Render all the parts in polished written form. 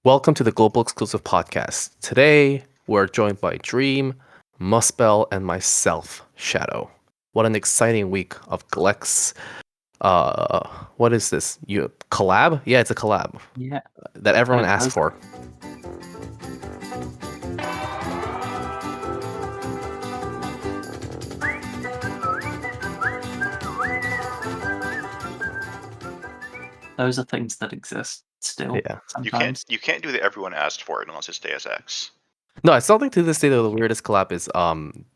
Welcome to the Global Exclusive Podcast. Today, we're joined by Dream, Muspel, and myself, Shadow. What an exciting week of Glex. What is this? You collab? Yeah, it's a collab Yeah, that everyone it asked does. for. Those are things that exist still Yeah. You can't sometimes. you can't do the everyone asked for it unless it's Deus Ex. No, I still think to this day though the weirdest collab is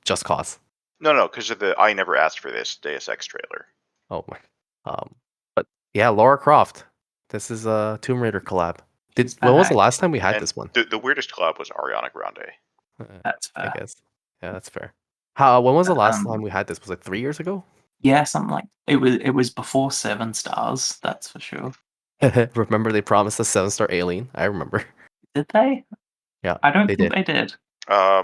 Just Cause. No, because of the I never asked for this Deus Ex trailer. Oh my. But yeah, Lara Croft. This is a Tomb Raider collab. She's When was the back. last time we had And this one? the weirdest collab was Ariana Grande. That's I fair. guess. Yeah, that's fair. When was the But, last time we had this? Was it 3 years ago? yeah, something like it was before 7 stars, that's for sure. Remember they promised us 7-star Alien? I remember. Did they? Yeah, I don't they think did. they did.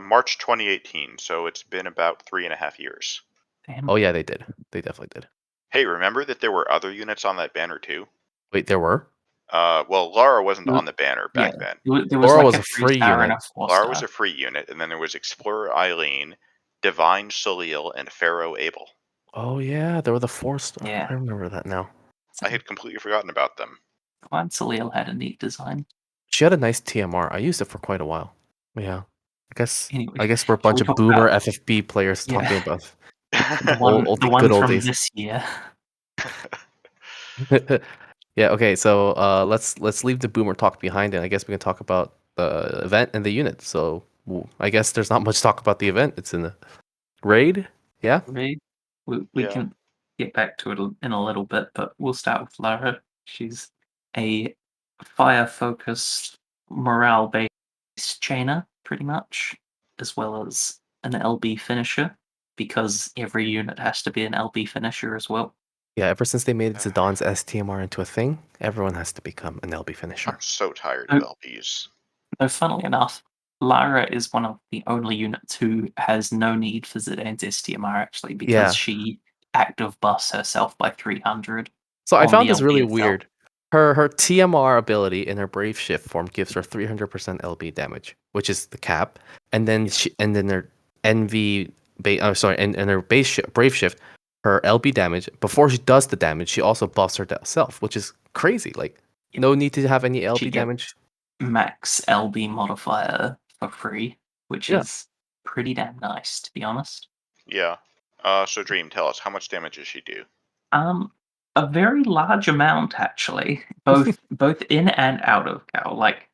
March 2018, so it's been about 3.5 years. Damn. Oh yeah, they did. They definitely did. Hey, remember that there were other units on that banner too? Wait, there were? Well, Lara wasn't There- on the banner Yeah, back then. there was Laura like was a a free 3 star and unit. a 4 Lara was star. a free unit, and then there was Explorer Eileen, Divine Salil, and Pharaoh Abel. Oh yeah, there were the 4-star. Yeah. I remember that now. I had completely forgotten about them. Divine Salil had a neat design. She had a nice TMR. I used it for quite a while. Yeah. Anyway, I guess we're a shall we bunch of talk boomer about FFB players yeah talking about the the one good old from days. this year? Yeah, okay, so let's leave the boomer talk behind and I guess we can talk about the event and the unit. So I guess there's not much talk about the event. It's in the raid. Yeah. Right? We Yeah. can get back to it in a little bit, but we'll start with Lara. She's a fire-focused, morale-based chainer, pretty much, as well as an LB finisher, because every unit has to be an LB finisher as well. Yeah, ever since they made Zidane STMR into a thing, everyone has to become an LB I'm finisher. so tired Oh, of LPs. Though, funnily enough, Lara is one of the only units who has no need for Zidane's STMR, actually, because Yeah. she active buffs herself by 300. So I On found the this LB really itself. weird. Her TMR ability in her Brave Shift form gives her 300% LB damage, which is the cap. And then her NV and her Brave Shift, her LB damage, before she does the damage, she also buffs herself, which is crazy. Like Yeah. no need to have any She LB get damage. max LB modifier for free, which Yeah. is pretty damn nice, to be honest. Yeah. So Dream, tell us, how much damage does she do? A very large amount actually, both in and out of Cal. Like,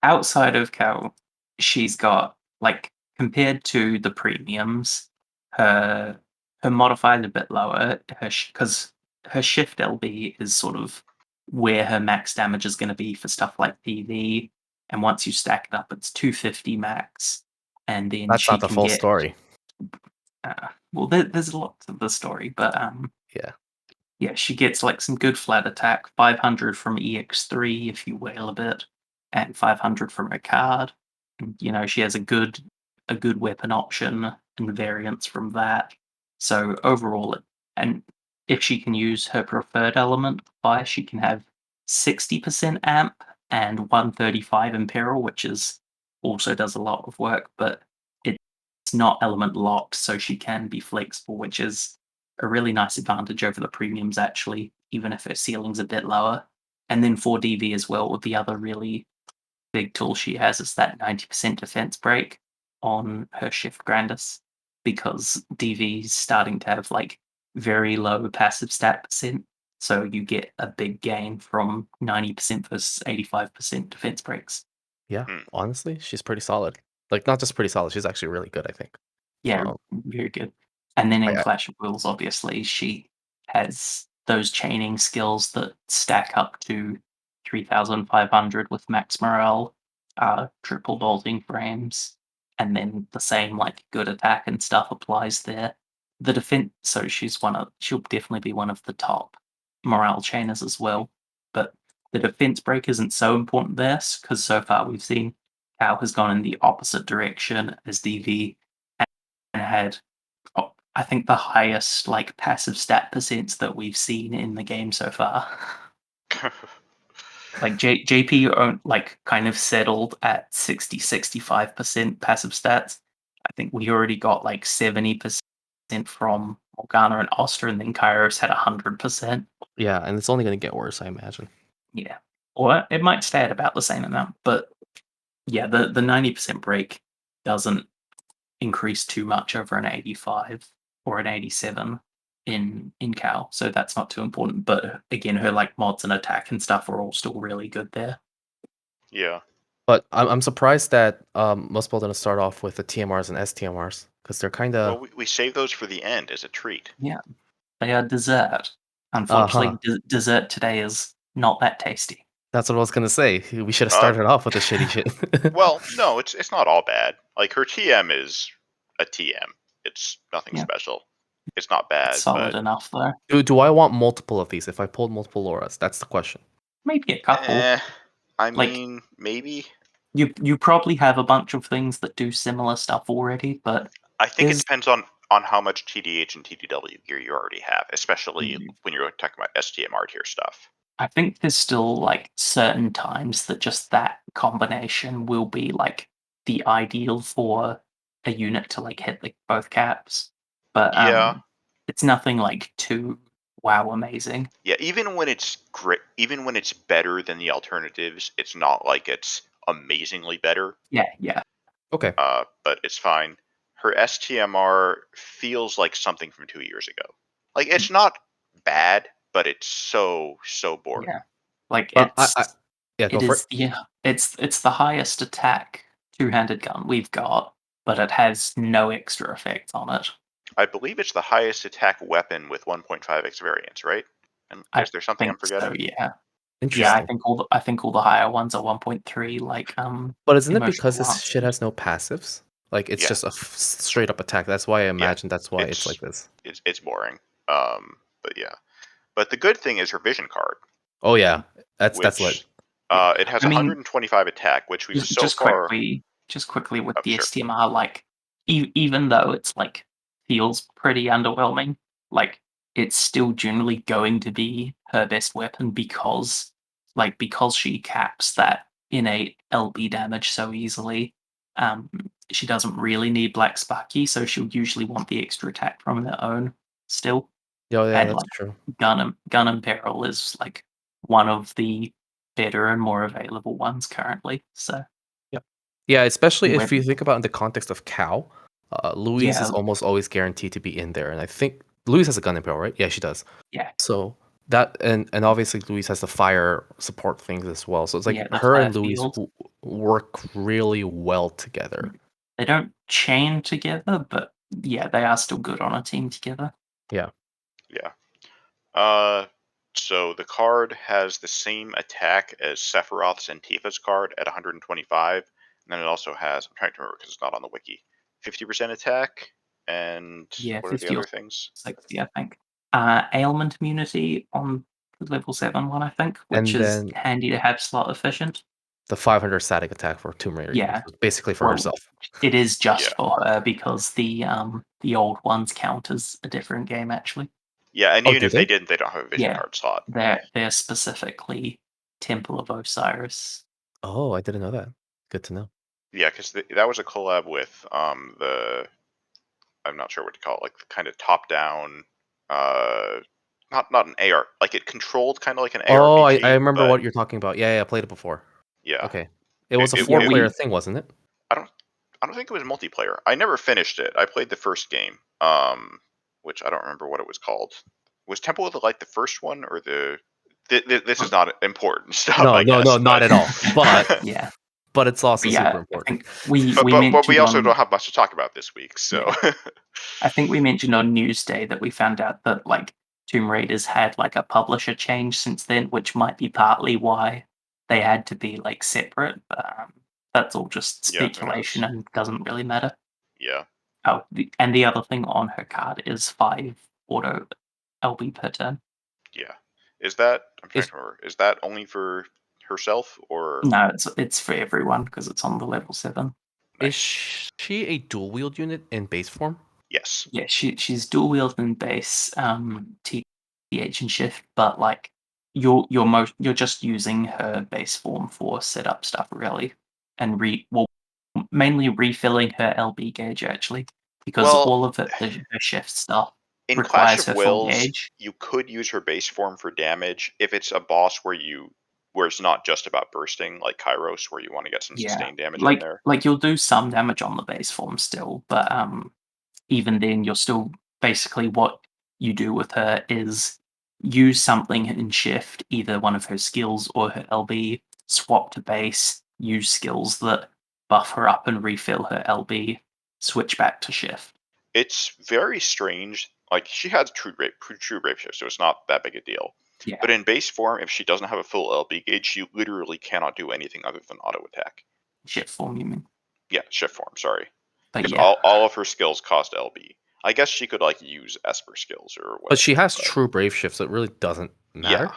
outside of Cal, she's got like compared to the premiums, her modifier is a bit lower. Because her shift LB is sort of where her max damage is going to be for stuff like PV, and once you stack it up, it's 250 max, and then That's she not the can full get. story. Well, there's a lot to the story, but Yeah. yeah, she gets like some good flat attack, 500 from EX3 if you wail a bit, and 500 from her card. And, she has a good weapon option and variants from that. So overall, and if she can use her preferred element, fire, she can have 60% amp and 135 imperial, which is also does a lot of work, but it's not element locked, so she can be flexible, which is a really nice advantage over the premiums actually, even if her ceiling's a bit lower. And then for DV as well, with the other really big tool she has is that 90% defense break on her shift Grandis, because DV is starting to have like very low passive stat percent. So you get a big gain from 90% versus 85% defense breaks. Yeah. Hmm. Honestly, she's pretty solid. Like not just pretty solid, she's actually really good, I think. Yeah, Um, very good. And then in I Clash of Wills, obviously, she has those chaining skills that stack up to 3,500 with max morale, triple bolting frames, and then the same like good attack and stuff applies there. The defense, so she'll definitely be one of the top morale chainers as well. But the defense break isn't so important there because so far we've seen Cal has gone in the opposite direction as DV and had, I think, the highest like passive stat percents that we've seen in the game so far. Like JP kind of settled at 65% passive stats. I think we already got like 70% from Morgana and Oster, and then Kairos had 100%. Yeah, and it's only going to get worse, I imagine. Yeah. Or it might stay at about the same amount, but yeah, the 90% break doesn't increase too much over an 85 or an 87 in Cal, so that's not too important. But again, her like mods and attack and stuff are all still really good there. Yeah. But I'm surprised that most people didn't start off with the TMRs and STMRs because they're kind of Well, we save those for the end as a treat. Yeah, they are dessert. uh-huh. Unfortunately, dessert today is not that tasty. That's what I was gonna say. We should have Uh, started off with the shitty shit. Well, no, it's not all bad. Like her TM is a TM. It's nothing Yeah. special. It's not It's bad, solid but enough though. Do I want multiple of these if I pulled multiple Lauras? That's the question. Maybe a couple. I Like mean, maybe. you probably have a bunch of things that do similar stuff already, but I think it there's depends on how much TDH and TDW gear you already have, especially when you're talking about STMR tier stuff. I think there's still like certain times that just that combination will be like the ideal for a unit to like hit like both caps. But Yeah. it's nothing like too wow amazing. Yeah, even when it's great, even when it's better than the alternatives, it's not like it's amazingly better. Yeah. Okay. But it's fine. Her STMR feels like something from 2 years ago. Like it's not bad, but it's so boring. Yeah. Like But yeah, go it for is it. it's the highest attack two-handed gun we've got, but it has no extra effect on it. I believe it's the highest attack weapon with 1.5x variance, right? And I is there something I'm think so, forgetting? yeah. Yeah, Interesting. I think all the higher ones are 1.3, like But isn't it emotional because this shit enhancement. has no passives? Like it's Yeah, just a straight up attack. That's why I yeah. imagine that's why it's like It's this. it's boring. But yeah. But the good thing is her vision card, Oh yeah, that's lit. which Yeah. it has I mean, 125 attack, which we've just so just far. quickly just quickly with Oh, the sure. STMR, like even though it's like feels pretty underwhelming, like it's still generally going to be her best weapon because she caps that innate LB damage so easily. Um, she doesn't really need Black Sparky, so she'll usually want the extra attack from her own still. Oh yeah, And that's like true. Gun and Peril is like one of the better and more available ones currently. So Yep. Yeah, especially if Web- you think about it in the context of Cal, Louise is yeah, almost always guaranteed to be in there, and I think Louise has a gun impale, right? Yeah, she does. yeah, So that and obviously Louise has the fire support things as well. So it's like yeah. The her fire and Louise field. work really well together. They don't chain together, but yeah, they are still good on a team together. Yeah. Yeah. So the card has the same attack as Sephiroth's and Tifa's card at 125, and then it also has, I'm trying to remember because it's not on the wiki, 50% attack, and Yeah, what are the 50 or other things? 60, I think. Ailment immunity on the level 7 one, I think, which And is then handy to have slot efficient. the 500 static attack for Tomb Raider units, Yeah, basically for well, herself. it is just Yeah. for her because the old ones count as a different game actually. Yeah, and Oh, even do if they they? didn't, they don't have a vision Yeah, card slot. they're specifically Temple of Osiris. Oh, I didn't know that. Good to know. Yeah, because that was a collab with the, I'm not sure what to call it, like the kind of top down, uh, not an AR, like it controlled kind of like an Oh, I ARPG, remember but what you're talking about. Yeah, I played it before. yeah, Okay. It it, was a it, Yeah, it four-player thing, wasn't it? I don't I don't think it was multiplayer. I never finished it. I played the first game, which I don't remember what it was called. Was Temple of the Light the first one or the? This is not important stuff, No, I guess, not but at all. yeah, But it's also but yeah. super I important. think we but we we mentioned also don't on have much to talk about this week, so yeah, I think we mentioned on Newsday that we found out that like Tomb Raiders had like a publisher change since then, which might be partly why they had to be like separate. But that's all just yeah, who speculation knows? and doesn't really matter. Yeah, Oh, and the other thing on her card is 5 auto LB per turn. yeah. Is that, I'm trying Is to remember? Is that only for herself or No, it's for everyone because it's on the level 7. is nice? she a dual wield unit in base form? Yes. Yeah, she's dual wield in base, TH and shift, but like you're just using her base form for setup stuff really, and mainly refilling her LB gauge actually, because Well, all of her shift stuff in Clash requires of her full Wills, gauge. you could use her base form for damage if it's a boss where it's not just about bursting, like Kairos, where you want to get some Yeah, sustained damage in there. like you'll do some damage on the base form still, but even then you're still basically what you do with her is use something in shift, either one of her skills or her LB, swap to base, use skills that buff her up and refill her LB, switch back to shift. It's very strange. Like she has true brave shift, so it's not that big a deal. Yeah, But in base form, if she doesn't have a full LB gauge, she literally cannot do anything other than auto attack. shift form you mean. Yeah, shift form. Sorry, But because yeah, all of her skills cost LB. I guess she could like use Esper skills or whatever. But she has true brave shift, so it really doesn't matter.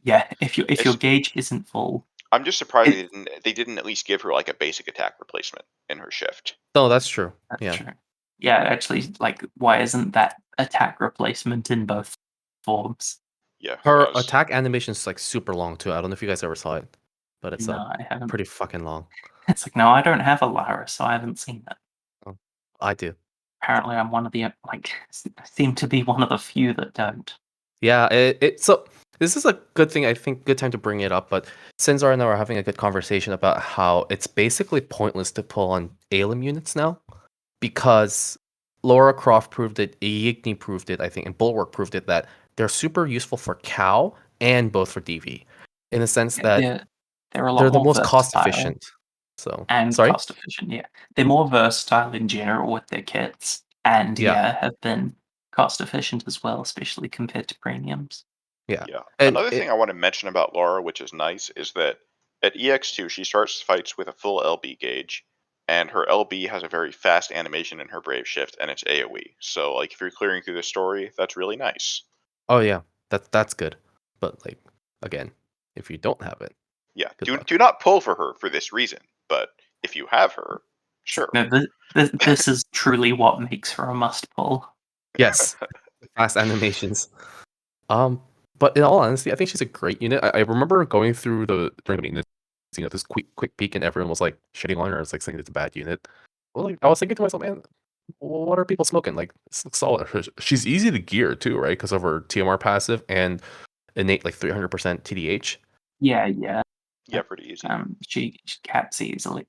Yeah, if your It's, gauge isn't full, I'm just surprised it, they didn't at least give her like a basic attack replacement in her shift. No, that's true. that's Yeah. true. Yeah, actually, like, why isn't that attack replacement in both forms? Yeah, who Her knows? attack animation is like super long too. I don't know if you guys ever saw it, but it's No, I haven't. pretty fucking long. It's like, no, I don't have a Lara, so I haven't seen it. Oh, I do. Apparently, I'm one of the seem to be one of the few that don't. Yeah, so this is a good thing. I think good time to bring it up. But Sinzar and I are having a good conversation about how it's basically pointless to pull on ALIM units now because Lara Croft proved it, Yigni proved it, I think, and Bulwark proved it that they're super useful for Cow and both for DV, in the sense that They're a lot they're the more most cost versatile efficient. So and sorry, cost efficient. Yeah, they're more versatile in general with their kits, and yeah, have been cost efficient as well, especially compared to premiums. yeah, Yeah. and Another thing I want to mention about Lara, which is nice, is that at EX2 she starts fights with a full LB gauge, and her LB has a very fast animation in her Brave Shift, and it's AoE. So like if you're clearing through the story, that's really nice. oh yeah, that's good. But like again, if you don't have it, Yeah. good Do luck. do not pull for her for this reason, but if you have her, sure. No, this is truly what makes her a must pull. Yes, fast animations. But in all honesty, I think she's a great unit. I remember going through during the maintenance, this quick peek, and everyone was like shitting on her. I was like saying it's a bad unit. Well, like I was thinking to myself, man, what are people smoking? Like this looks solid. She's easy to gear too, right? Because of her TMR passive and innate like 300% TDH. Yeah. Yeah, pretty easy. She caps easily.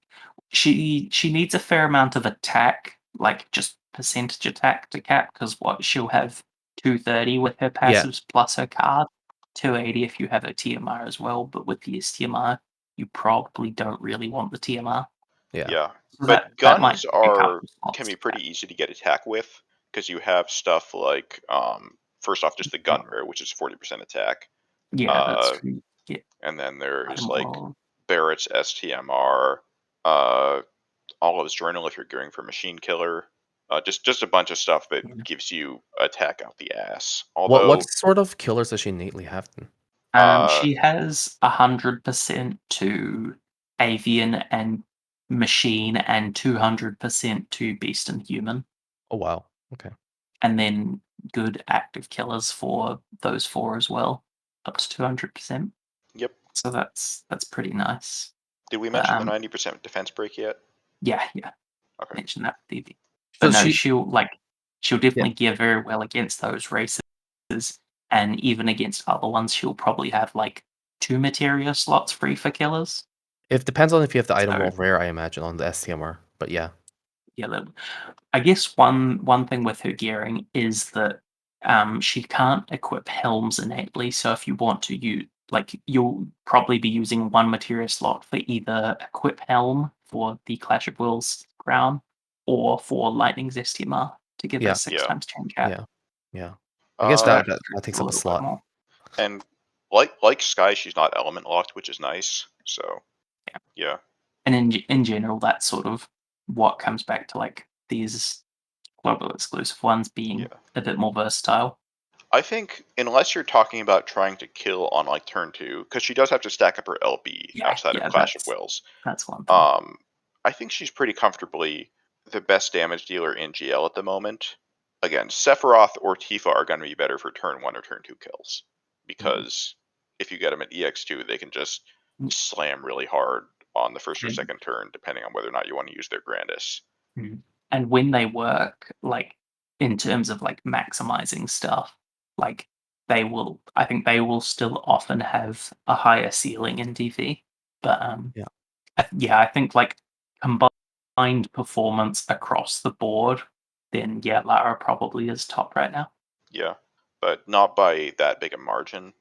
She needs a fair amount of attack, like just percentage attack to cap, because she'll have 230 with her Yeah, passives plus her card, 280 if you have her TMR as well. But with the STMR, you probably don't really want the TMR. yeah, Yeah. So But that might guns take a couple can slots be to pretty cap. easy to get attack with because you have stuff like first off just the gun rare, which is 40% attack. Yeah, that's Uh true. Yeah, and then there is item like roll. Barrett's STMR, uh, Olive's Journal if you're gearing for Machine Killer. Just a bunch of stuff that Yeah. gives you attack out the ass. what Although, sort of killers does she innately have then? uh, She has 100% to avian and machine and 200% to beast and human, Oh wow, okay. and then good active killers for those four as well, up to 200%. yep. So that's pretty nice. Did we But mention the 90% defense break yet? yeah, Okay. mention that with Evie. So But no, she, she'll yeah. definitely gear very well against those races, and even against other ones, she'll probably have like 2 materia slots free for killers. It depends on if you have the item So roll rare, I imagine, on the STMR. But yeah, yeah, I guess one thing with her gearing is that she can't equip helms innately. So if you want to use, like, you'll probably be using one materia slot for either equip helm for the Clash of Wills crown or for Lightning's STMR to get yeah, those 6 Yeah. times chain cap. yeah. I guess So that that takes a up a little bit slot. more. And like Sky, she's not element locked, which is nice. So Yeah. yeah. And in general, that's sort of what comes back to like these global exclusive ones being Yeah. a bit more versatile. I think unless you're talking about trying to kill on like turn 2, because she does have to stack up her LB outside of Yeah, Clash of Wills. that's one thing. I think she's pretty comfortably the best damage dealer in GL at the moment. Again, Sephiroth or Tifa are going to be better for turn 1 or turn 2 kills because if you get them at EX2, they can just slam really hard on the first or Mm. second turn, depending on whether or not you want to use their Grandis. And when they work, like in terms of like maximizing stuff, like I think they will still often have a higher ceiling in DV. But Yeah. I think like combined performance across the board, then yeah, Lara probably is top right now. Yeah, but not by that big a margin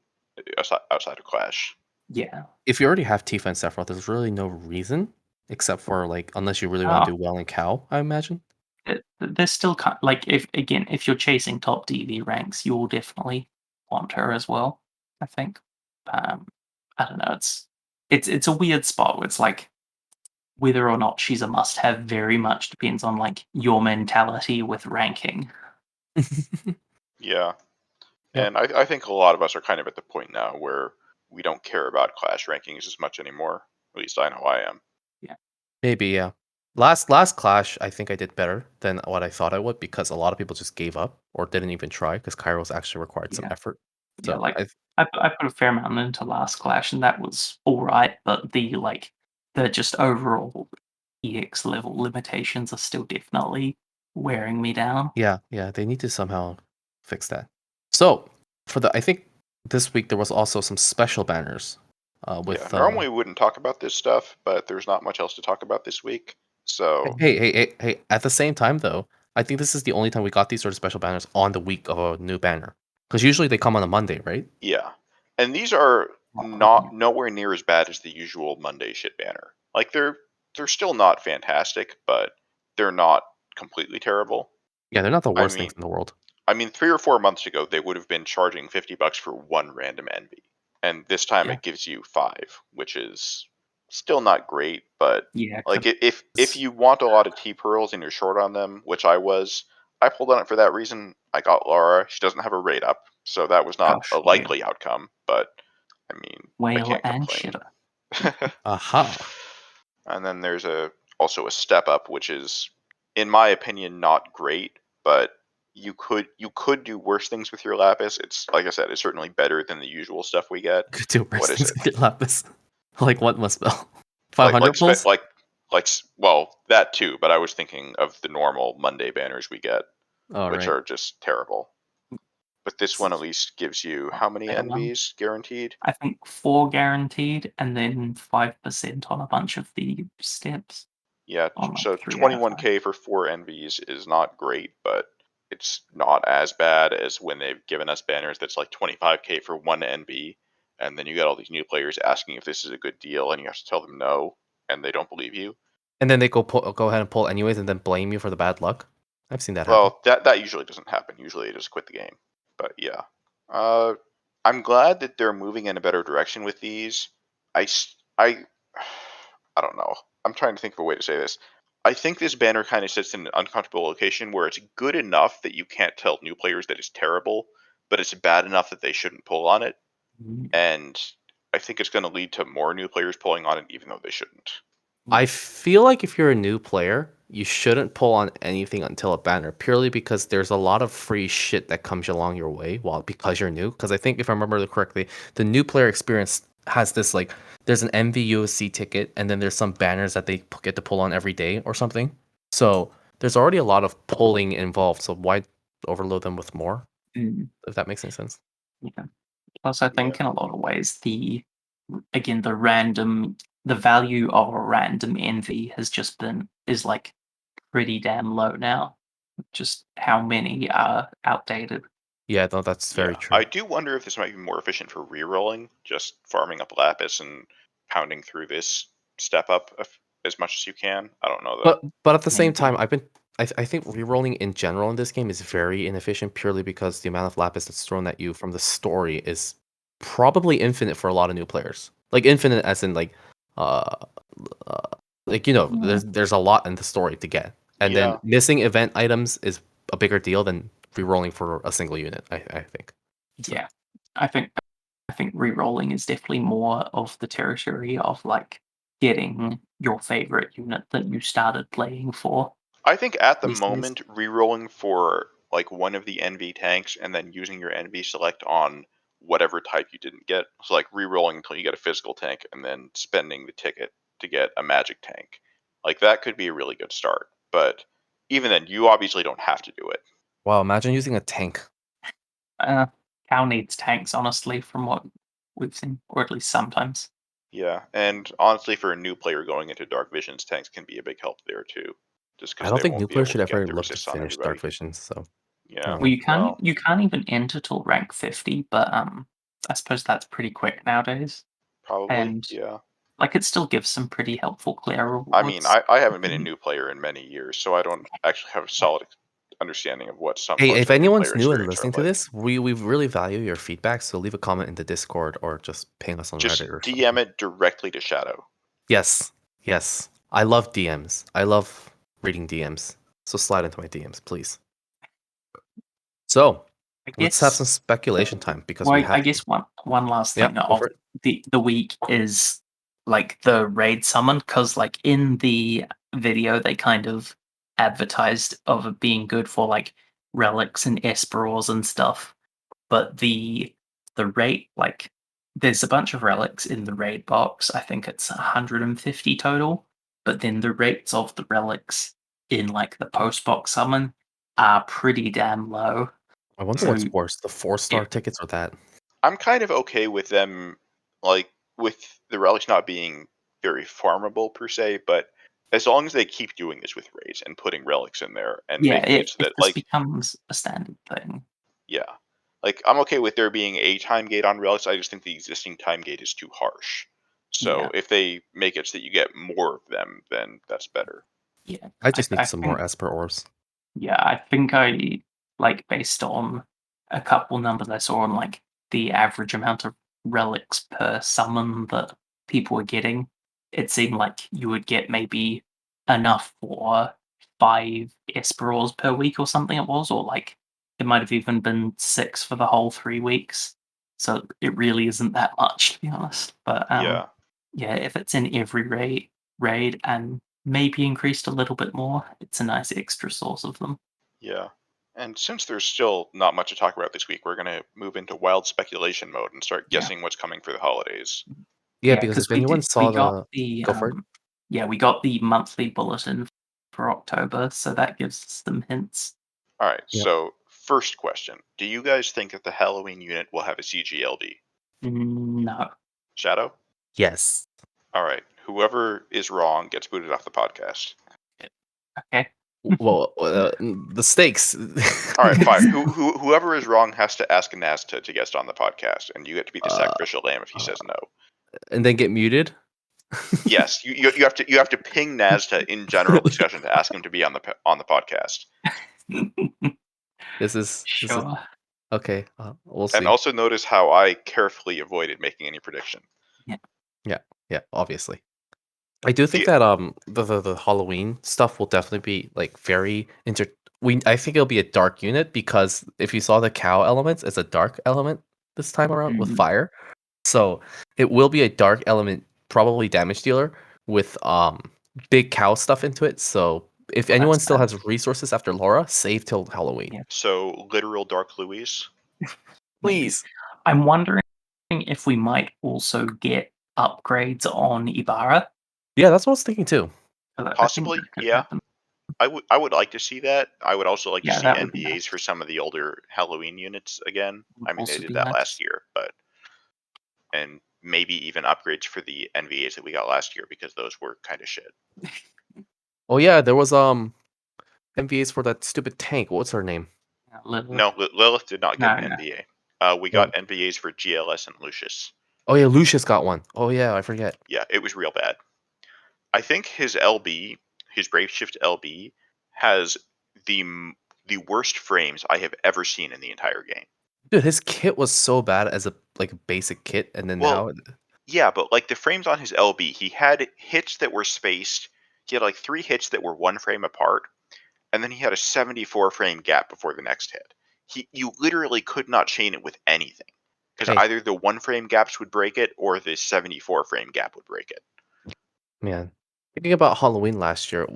outside of Clash. Yeah. If you already have Tifa and Sephiroth, there's really no reason except for like unless you really want to do well in Cow, I imagine. There's still like if you're chasing top DV ranks, you'll definitely want her as well. I think. I don't know. It's a weird spot where it's like whether or not she's a must-have very much depends on like your mentality with ranking. Yeah, Yep. and I think a lot of us are kind of at the point now where we don't care about Clash rankings as much anymore. At least I know I am. Yeah. Maybe, yeah. Last Clash, I think I did better than what I thought I would because a lot of people just gave up or didn't even try because Kairos actually required some Yeah. effort. Yeah, So like I put a fair amount into last Clash, and that was all right. But the just overall EX level limitations are still definitely wearing me down. yeah, they need to somehow fix that. So I think this week there was also some special banners. Yeah, normally we wouldn't talk about this stuff, but there's not much else to talk about this week. So Hey! At the same time, though, I think this is the only time we got these sort of special banners on the week of a new banner. Because usually they come on a Monday, right? yeah, and these are not nowhere near as bad as the usual Monday shit banner. Like they're still not fantastic, but they're not completely terrible. Yeah, they're not the I worst mean, things in the world. 3 or 4 months ago they would have been charging $50 for one random envy, and this time Yeah. it gives you 5, which is still not great. But Yeah. like if you want a lot of T pearls and you're short on them, which I was, I pulled on it for that reason. I got Lara. She doesn't have a rate up, so that was not a Gosh, yeah. likely outcome. But I mean, I Whale can't and complain. shitter. Aha. And then there's also a step up, which is, in my opinion, not great, but you could do worse things with your lapis. It's like I said, it's certainly better than the usual stuff we get. Could do worse What is things it? with your lapis. Like what must spell? Like 500 pulls? well, that too, but I was thinking of the normal Monday banners we get, All which right. are just terrible. But this one at least gives you how many Better one. envies guaranteed? I think 4 guaranteed, and then 5% on a bunch of the steps. Yeah, On like so 3 out of 5. 21k for 4 envies is not great, but it's not as bad as when they've given us banners that's like 25k for 1 envy, and then you got all these new players asking if this is a good deal, and you have to tell them no, and they don't believe you. And then they go ahead and pull anyways and then blame you for the bad luck. I've seen that happen. Well, that usually doesn't happen. Usually they just quit the game. But yeah, uh, I'm glad that they're moving in a better direction with these. I I don't know. I'm trying to think of a way to say this. I think this banner kind of sits in an uncomfortable location where it's good enough that you can't tell new players that it's terrible, but it's bad enough that they shouldn't pull on it. Mm, And I think it's going to lead to more new players pulling on it, even though they shouldn't. I feel like if you're a new player, you shouldn't pull on anything until a banner, purely because there's a lot of free shit that comes along your way because you're new. Because I think if I remember correctly, the new player experience has this like there's an MVUSC ticket, and then there's some banners that they get to pull on every day or something. So there's already a lot of pulling involved. So why overload them with more? mm, If that makes any sense. yeah. Plus, I Yeah. think in a lot of ways, the value of a random envy is like pretty damn low now. Just how many are outdated. Yeah, no, that's very Yeah. true. I do wonder if this might be more efficient for rerolling, just farming up lapis and pounding through this step up as much as you can. I don't know though. But at the same Maybe. time, I think rerolling in general in this game is very inefficient purely because the amount of lapis that's thrown at you from the story is probably infinite for a lot of new players. Like infinite as in uh, uh Yeah. there's a lot in the story to get. And then Yeah. missing event items is a bigger deal than rerolling for a single unit, I think. So Yeah. I think re-rolling is definitely more of the territory of like getting your favorite unit that you started playing for I think at the these days. moment, rerolling for like one of the NV tanks and then using your NV select on whatever type you didn't get. So like re-rolling until you get a physical tank and then spending the ticket to get a magic tank. Like that could be a really good start. But even then, you obviously don't have to do it. Wow, imagine using a tank. Cow needs tanks, honestly, from what we've seen, or at least sometimes. Yeah, and honestly, for a new player going into Dark Visions, tanks can be a big help there too, just I because don't they think won't new be able players should to get ever the look to resists on finish everybody. Dark Visions. So Yeah, Well, you can't even enter till rank 50, but I suppose that's pretty quick nowadays. probably. And Yeah. like it still gives some pretty helpful clear rewards. I mean, I haven't been a new player in many years, so I don't actually have a solid understanding of what some hey, parts if of new anyone's player new and experience are listening to like. this, we really value your feedback. So leave a comment in the Discord or just ping us on Just Reddit or DM something. it directly to Shadow. Yes, yes. I love DMs. I love reading DMs. So slide into my DMs, please. So I let's have some guess. speculation time because Well, we have. I guess one last Yeah, thing go of for it. the week is like the raid summon, because like in the video they kind of advertised of it being good for like relics and Esperors and stuff, but the raid, like there's a bunch of relics in the raid box. I think it's 150 total, but then the rates of the relics in like the post box summon are pretty damn low. I wonder So what's worse, the 4-star it, tickets or that. I'm kind of okay with them, like with the relics not being very farmable per se, but as long as they keep doing this with raids and putting relics in there and yeah, making it so if that this like becomes a standard thing. yeah, like I'm okay with there being a time gate on relics. I just think the existing time gate is too harsh. So Yeah, if they make it so that you get more of them, then that's better. yeah. I just need I some more think Esper orbs. yeah, I think I like based on a couple numbers I saw on like the average amount of relics per summon that people were getting, it seemed like you would get maybe enough for 5 Esperors per week or something it was, or like it might have even been 6 for the whole 3 weeks. So it really isn't that much, to be honest. But Yeah, yeah, if it's in every raid and maybe increased a little bit more, it's a nice extra source of them. yeah. And since there's still not much to talk about this week, we're gonna move into wild speculation mode and start Yeah. guessing what's coming for the holidays. Yeah, Yeah, because because if anyone saw we got the the go for it. we got the monthly bulletin for October, so that gives us some hints. All right. Yep. So first question: do you guys think that the Halloween unit will have a CGLD? No. Shadow? Yes. All right. Whoever is wrong gets booted off the podcast. Okay. Well, the stakes. All right, fine. Whoever is wrong has to ask Naz to guest on the podcast, and you get to be the uh, sacrificial lamb if he says no. and then get muted. Yes, you have to ping Naz in general discussion to ask him to be on the podcast, This is Sure. okay. We'll and see. also notice how I carefully avoided making any prediction. Yeah, obviously. I do think The that the Halloween stuff will definitely be like very I think it'll be a dark unit because if you saw the cow elements, it's a dark element this time around with Mm, fire. So it will be a dark element, probably damage dealer with big cow stuff into it. So if well, anyone that's still bad. has resources after Laura, save till Halloween. Yeah. so literal Dark Louise. Maybe. Please. I'm wondering if we might also get upgrades on Ibarra. Yeah, that's what I was thinking too. 'Cause I think Possibly, that could yeah. happen. I would like to see that. I would also like to Yeah, see that would be NVAs nice. for some of the older Halloween units again. Would I mean, they also did be that last nice. year, but and maybe even upgrades for the NVAs that we got last year because those were kind of shit. Oh yeah, there was MVAs for that stupid tank. What's her name? Yeah, Lilith. No, Lilith did not get No, an no. NVA. We Oh, got NVAs for GLS and Lucius. oh yeah, Lucius got one. Oh yeah, I forget. Yeah, it was real bad. I think his LB, his Brave Shift LB, has the worst frames I have ever seen in the entire game. Dude, his kit was so bad as a like a basic kit, and then Well, now yeah, but like the frames on his LB, he had hits that were spaced. He had like 3 hits that were 1 frame apart, and then he had a 74 frame gap before the next hit. You literally could not chain it with anything because hey, either the 1 frame gaps would break it or the 74 frame gap would break it. man, thinking about Halloween last year,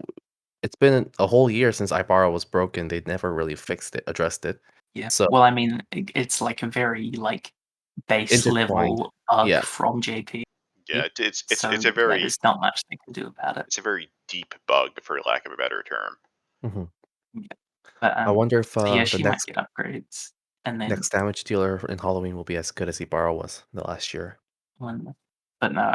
it's been a whole year since Ibarra was broken. They never really fixed it, addressed it. Yeah. So Well, I mean, it's like a very like base Intertwined. level bug Yeah. from JP. Yeah, So it's a very there's not much they can do about it. it's a very deep bug, for lack of a better term. hmm Yeah. But I wonder if so yeah, the she might get upgrades, and then next damage dealer in Halloween will be as good as Ibarra was the last year. but no,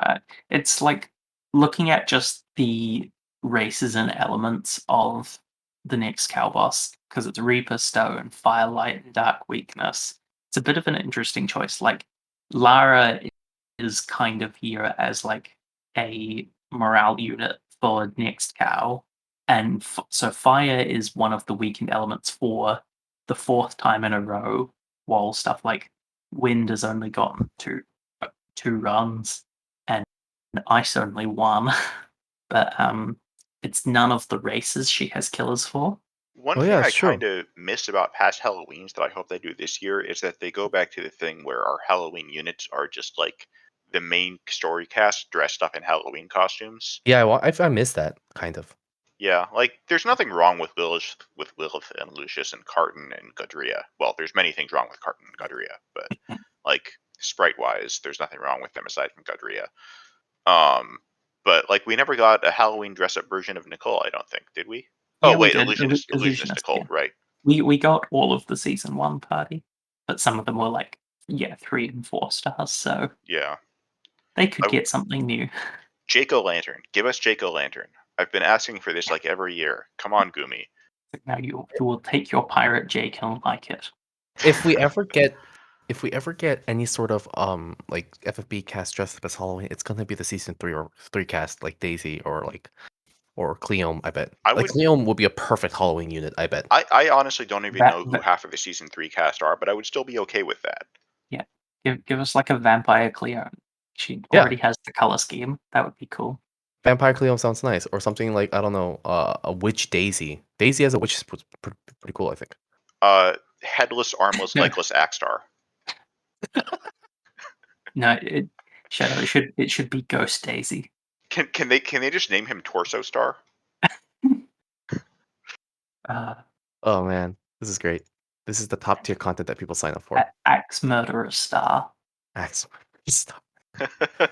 it's like looking at just the races and elements of the next cow boss, because it's Reaper Stone, Firelight, and Dark Weakness. It's a bit of an interesting choice. Like Lara is kind of here as like a morale unit for next cow, and so fire is one of the weakened elements for the fourth time in a row, while stuff like wind has only gotten two runs and ice only one. But it's none of the races she has killers for. One Oh thing yeah, I it's true. kind of miss about past Halloweens that I hope they do this year is that they go back to the thing where our Halloween units are just like the main story cast dressed up in Halloween costumes. Yeah, I miss that kind of. Yeah, like there's nothing wrong with Lilith and Lucius and Carton and Godria. Well, there's many things wrong with Carton and Godria, but like sprite wise, there's nothing wrong with them aside from Godria. But like we never got a Halloween dress up version of Nicole, I don't think, did we? Oh Yeah, we wait, did. illusionist Illusionist, Nicole, yeah. right. We got all of the season 1 party, but some of them were like 3 and 4 stars, so Yeah. they could I, get something new. Jake O'Lantern. Give us Jake O'Lantern. I've been asking for this like every year. Come on, Gumi. Now you will take your pirate Jake and like it. If we ever get any sort of like FFB cast dressed up as Halloween, it's gonna be the season 3 cast like Daisy or Cleome, I bet. I Like would. Cleome would be a perfect Halloween unit, I bet. I honestly don't even That, know who that half of the season 3 cast are, but I would still be okay with that. yeah, give us like a vampire Cleo. She Yeah. already has the color scheme. That would be cool. Vampire Cleome sounds nice. Or something like, I don't know, a witch Daisy. Daisy as a witch is pretty cool, I think. Headless, armless, No, legless Axstar. no, Shadow. It should be Ghost Daisy. Can they just name him Torso Star? Uh, Oh man, this is great. This is the top tier content that people sign up for. Axe Murderer Star. Axe. Stop. That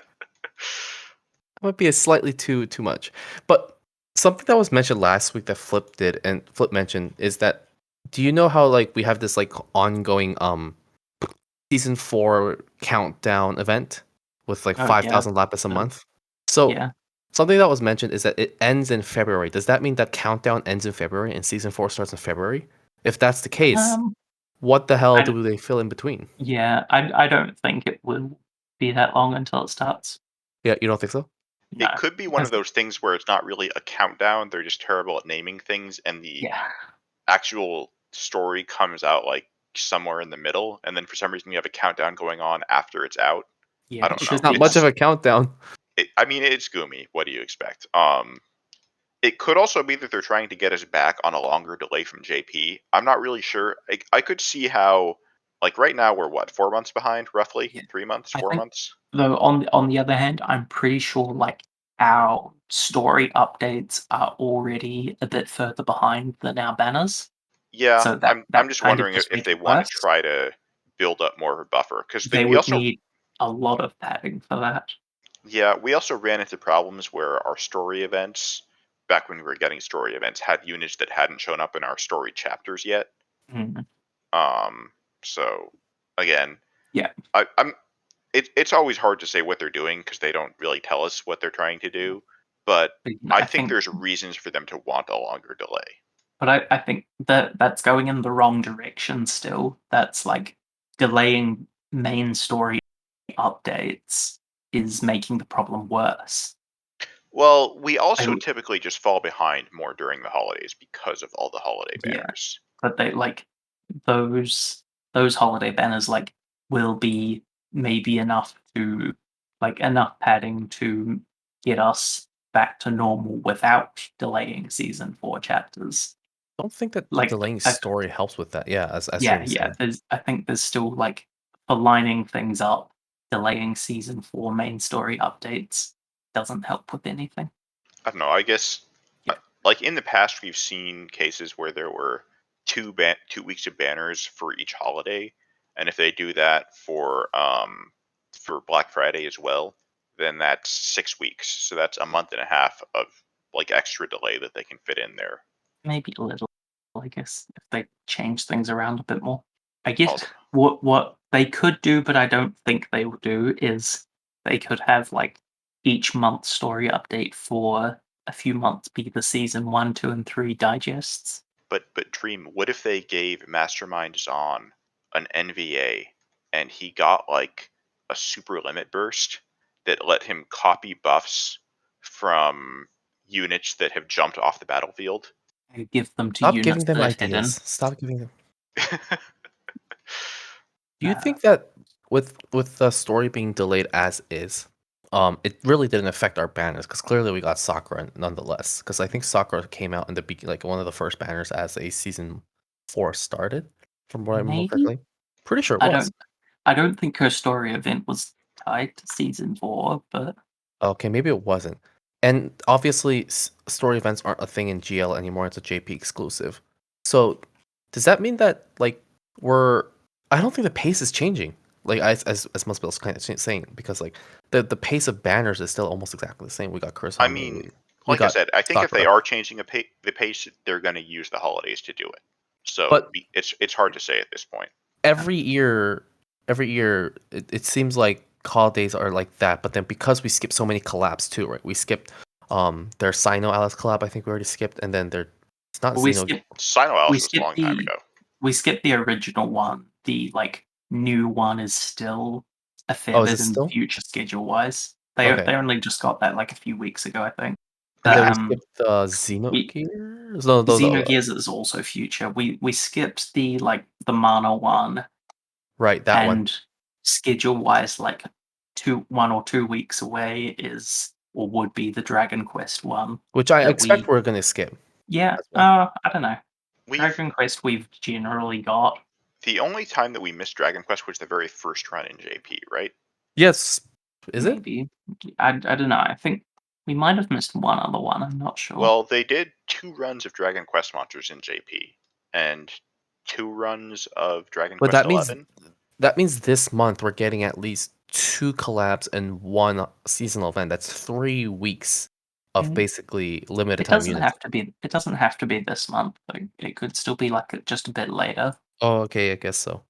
might be a slightly too much. But something that was mentioned last week that Flip did and Flip mentioned is that, do you know how like we have this like ongoing season 4 countdown event with like Oh yeah, 5,000 lapis a month? So yeah. something that was mentioned is that it ends in February. Does that mean that countdown ends in February and season 4 starts in February? If that's the case, Um, what the hell I, do they fill in between? I don't think it will be that long until it starts. Yeah, you don't think so? No, It could be one of those things where it's not really a countdown, they're just terrible at naming things, and the yeah, actual story comes out like somewhere in the middle, and then for some reason you have a countdown going on after it's out. yeah. I It don't It's know. should not be much like of a countdown. I mean, it's Gumi. What do you expect? It could also be that they're trying to get us back on a longer delay from JP. I'm not really sure. I could see how, like right now we're what, 4 months behind, roughly yeah. 3 months, I four think months. though on the other hand, I'm pretty sure like our story updates are already a bit further behind than our banners. Yeah, So I'm that just kind of wondering just if make they it want to worse. try to build up more of a buffer because They we would also need a lot of padding for that. yeah, we also ran into problems where our story events, back when we were getting story events, had units that hadn't shown up in our story chapters yet. Mm, Um, so again, yeah, I'm it's always hard to say what they're doing because they don't really tell us what they're trying to do. But but, I I think think, there's reasons for them to want a longer delay. but I think that's going in the wrong direction. Still, that's like delaying main story updates is making the problem worse. Well, we I, also typically just fall behind more during the holidays because of all the holiday yeah, banners. but they like those those holiday banners like will be maybe enough to like enough padding to get us back to normal without delaying season 4 chapters. I don't think that the Like delaying story helps with that. Yeah, as yeah, Jamie yeah. said. I think there's still like for lining things up, delaying season 4 main story updates doesn't help with anything. I don't know. I guess, Yeah. like in the past, we've seen cases where there were 2 weeks of banners for each holiday. and if they do that for Black Friday as well, then that's 6 weeks. So that's a month and a half of like extra delay that they can fit in there. Maybe a little, I guess, if they change things around a bit more. I guess Also- what they could do, but I don't think they will do, is they could have like each month story update for a few months be the season 1, 2, and 3 digests. But Dream, what if they gave Mastermind Zahn an NVA and he got like a super limit burst that let him copy buffs from units that have jumped off the battlefield? And give them to Stop units giving them that are ideas. hidden. Stop giving them. Do you Uh, think that with the story being delayed as is, it really didn't affect our banners? Because clearly we got Sakura nonetheless. Because I think Sakura came out in the like one of the first banners as a season 4 started, from what I remember Maybe? correctly. Pretty sure it was. I don't think her story event was tied to season 4, but Okay, maybe it wasn't. And obviously, story events aren't a thing in GL anymore. It's a JP exclusive. So, does that mean that like we're? I don't think the pace is changing. Like as most people kind of saying, because like the pace of banners is still almost exactly the same. We got Kurosami. I mean, we like I got said, I think if they Sakura. are changing the pace, they're going to use the holidays to do it. So But it's hard to say at this point. every year, it seems like holidays are like that. But then because we skipped so many collabs too, right? We skipped their Sino Alice collab. I think we already skipped, and then it's not we Xeno. Sino we Alice was a skipped long time the ago. we skipped the original one. The like new one is still a fair Oh, is bit it in the still? future schedule wise. Okay. They only just got that like a few weeks ago, I think. And But then we skipped we Xenogears. No, Xenogears is also future. We skipped the like the Mana one, right, that one. and schedule wise, like 1 or 2 weeks away is or would be the Dragon Quest one. Which I that expect we we're gonna skip Yeah, as well. I don't know. Dragon Quest we've generally got. The only time that we missed Dragon Quest was the very first run in JP, right? Yes. Is it? Maybe. I don't know. I think we might have missed one other one. I'm not sure. Well, they did 2 runs of Dragon Quest monsters in JP and 2 runs of Dragon But Quest 11. that means this month we're getting at least 2 collabs and 1 seasonal event. That's 3 weeks of Mm. basically limited time units. It doesn't have to be this month. It could still be like just a bit later. Oh, okay, I guess so.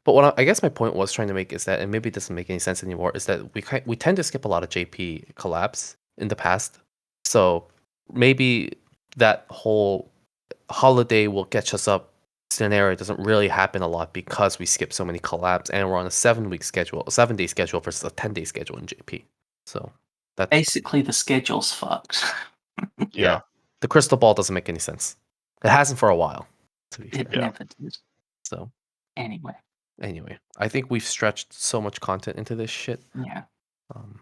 But what I guess my point was trying to make is that, and maybe it doesn't make any sense anymore, is that we tend to skip a lot of JP collabs in the past. So maybe that whole holiday will catch us up scenario doesn't really happen a lot because we skip so many collabs and we're on a 7-day schedule versus a 10-day schedule in JP. So that's Basically, the schedule's fucked. yeah. The crystal ball doesn't make any sense. It hasn't for a while, to be fair. It never did. So Anyway, I think we've stretched so much content into this shit. yeah. Um,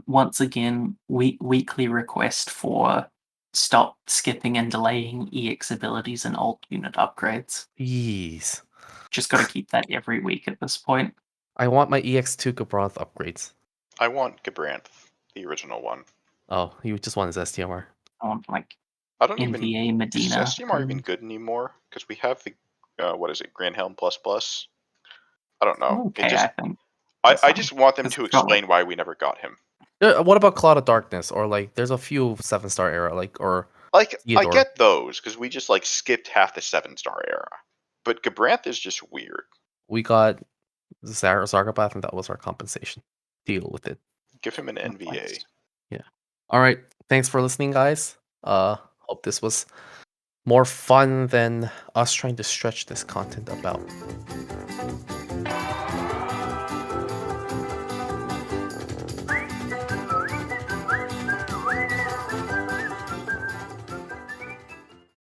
Once again, weekly request for stop skipping and delaying EX abilities and alt unit upgrades. Jeez. Just got to keep that every week at this point. I want my EX2 Gabranth upgrades. I want Gabranth, the original one. Oh, you just want his STMR. I want like I don't NVA even Medina. Is STMR even good anymore? Because we have the what is it, Grand Helm Plus Plus? I don't know. Okay, It just I think. I just want them It's to got, like- explain why we never got him. What about Cloud of Darkness? Or like, there's a few 7-star era, like, or Like I Theodore. get those because we just like skipped half the 7-star era, but Gabranth is just weird. We got Zargabath, and that was our compensation. Deal with it. Give him an NVA. Yeah. All right. Thanks for listening, guys. Hope this was more fun than us trying to stretch this content about.